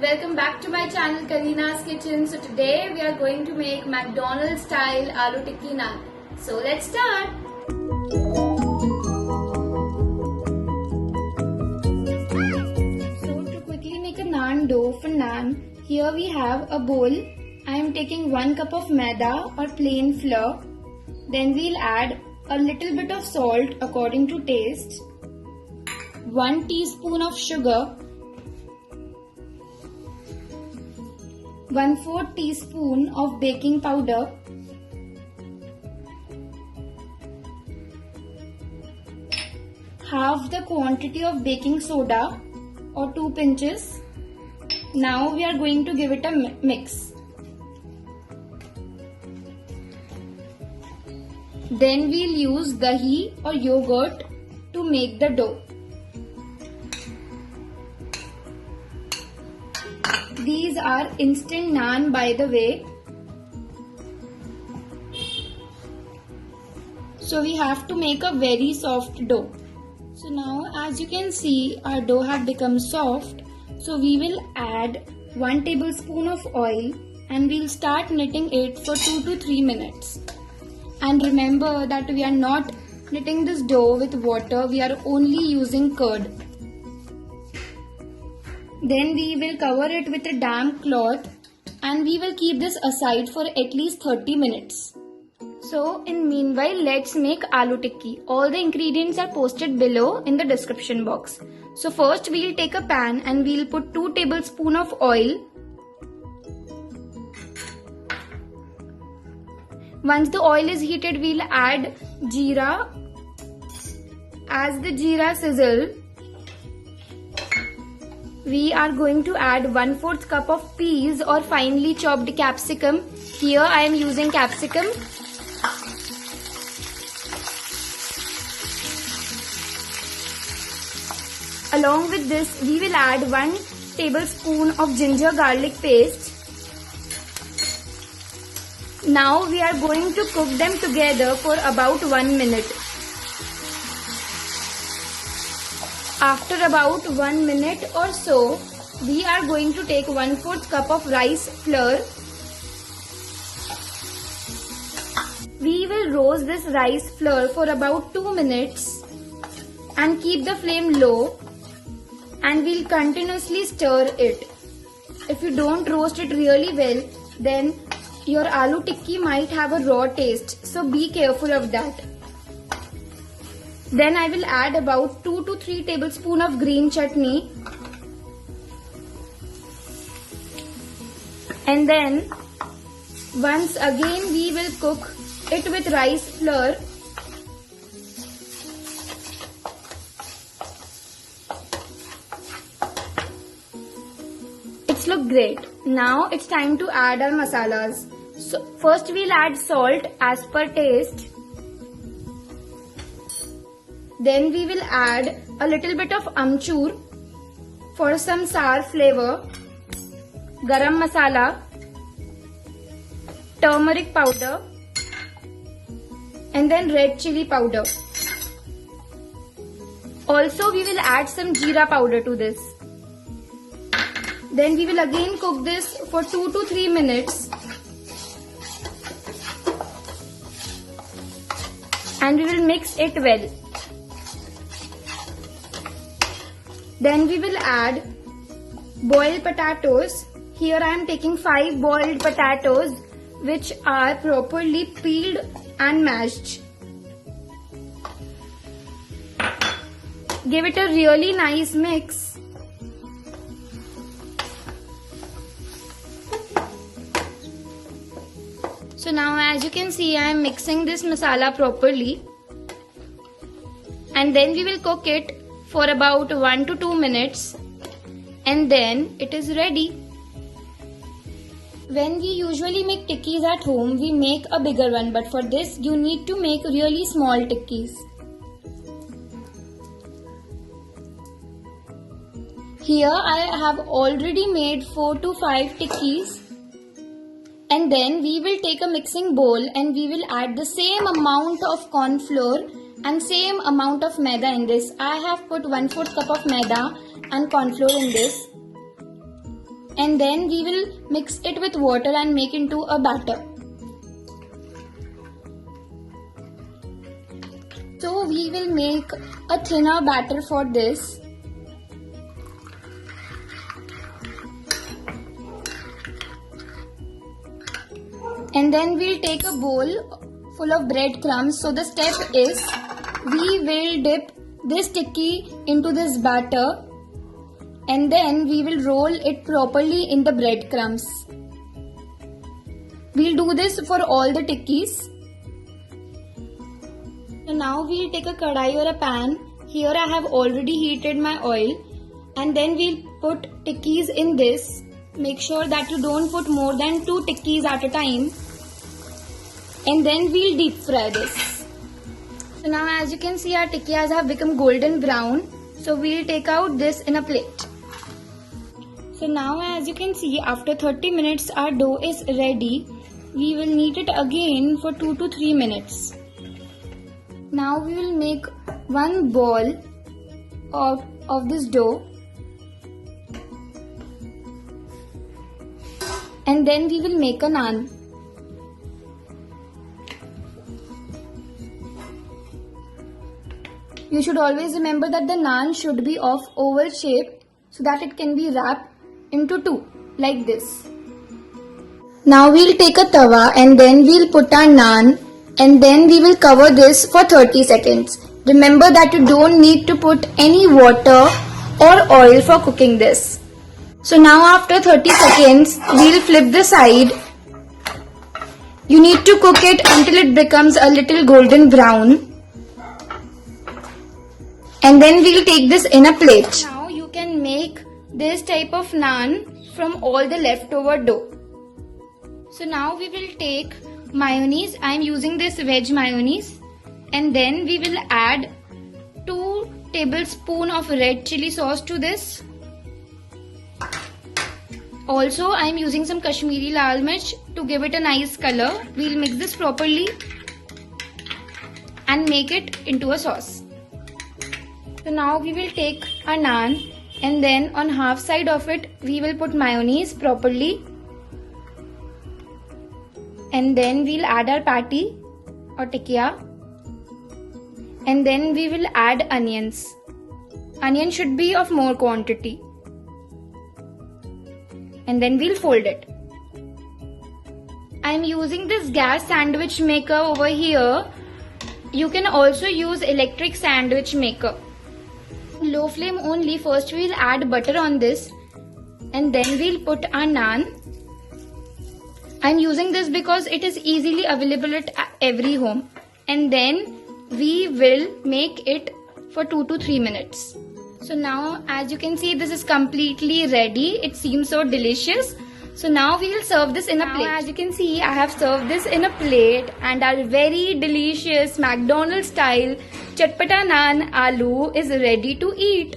welcome back to my channel Kareena's Kitchen. So today we are going to make McDonald's style aloo tikki naan. So let's start. So to quickly make a naan dough for naan, here we have a bowl. I am taking 1 cup of maida or plain flour. Then we'll add a little bit of salt according to taste, 1 teaspoon of sugar, 1/4 teaspoon of baking powder, half the quantity of baking soda or 2 pinches. Now we are going to give it a mix. Then we'll use dahi or yogurt to make the dough. These are instant naan, by the way. So we have to make a very soft dough. So now as you can see, our dough have become soft. So we will add 1 tablespoon of oil and we'll start knitting it for 2 to 3 minutes. And remember that we are not knitting this dough with water, we are only using curd. Then we will cover it with a damp cloth and we will keep this aside for at least 30 minutes. So in meanwhile, let's make aloo tikki. All the ingredients are posted below in the description box. So first we'll take a pan and we'll put 2 tablespoons of oil. Once the oil is heated, we'll add jeera. As the jeera sizzle, we are going to add 1/4 cup of peas or finely chopped capsicum. Here I am using capsicum. Along with this, we will add 1 tablespoon of ginger garlic paste. Now we are going to cook them together for about 1 minute. After about 1 minute or so, we are going to take 1/4 cup of rice flour. We will roast this rice flour for about 2 minutes and keep the flame low, and we'll continuously stir it. If you don't roast it really well, then your aloo tikki might have a raw taste, so be careful of that. Then I will add about 2 to 3 tablespoons of green chutney. And then once again we will cook it with rice flour. It's look great. Now it's time to add our masalas. So first we'll add salt as per taste. Then we will add a little bit of amchur for some sour flavor, garam masala, turmeric powder, and then red chili powder. Also we will add some jeera powder to this. Then we will again cook this for 2 to 3 minutes. And we will mix it well. Then we will add boiled potatoes. Here I am taking 5 boiled potatoes which are properly peeled and mashed. Give it a really nice mix. So now as you can see, I am mixing this masala properly. And then we will cook it for about 1 to 2 minutes, and then it is ready. When we usually make tikkis at home, we make a bigger one, but for this you need to make really small tikkis. Here I have already made 4 to 5 tikkis. And then we will take a mixing bowl and we will add the same amount of corn flour and same amount of maida in this. I have put 1/4 cup of maida and corn flour in this. and then we will mix it with water and make into a batter. So we will make a thinner batter for this. And then we'll take a bowl full of breadcrumbs. So the step is we will dip this tikki into this batter and then we will roll it properly in the breadcrumbs. We'll do this for all the tikkis. So now we'll take a kadai or a pan. Here I have already heated my oil and then we'll put tikkis in this. Make sure that you don't put more than 2 tikkis at a time. And then we'll deep fry this. So now as you can see, our tikkiyas have become golden brown. So we'll take out this in a plate. So now as you can see, after 30 minutes our dough is ready. We will knead it again for 2 to 3 minutes. Now we will make one ball of this dough. And then we will make a naan. You should always remember that the naan should be of oval shape so that it can be wrapped into 2 like this. Now we'll take a tawa and then we'll put our naan and then we will cover this for 30 seconds. Remember that you don't need to put any water or oil for cooking this. So now after 30 seconds, we'll flip the side. You need to cook it until it becomes a little golden brown. And then we'll take this in a plate. Now you can make this type of naan from all the leftover dough. So now we will take mayonnaise. I am using this veg mayonnaise. And then we will add 2 tablespoons of red chili sauce to this. Also I am using some Kashmiri lal mirch to give it a nice color. We'll mix this properly and make it into a sauce. So now we will take a naan and then on half side of it we will put mayonnaise properly. And then we'll add our patty or tikkiya. And then we will add onions. Onion should be of more quantity. And then we'll fold it. I am using this gas sandwich maker over here. You can also use electric sandwich maker. Low flame only. First we'll add butter on this and then we'll put our naan. I am using this because it is easily available at every home. And then we will make it for 2 to 3 minutes. So now as you can see, this is completely ready. It seems so delicious. So now we will serve this in a plate. As you can see, I have served this in a plate and our very delicious McDonald's style Chatpata Naan Aloo is ready to eat.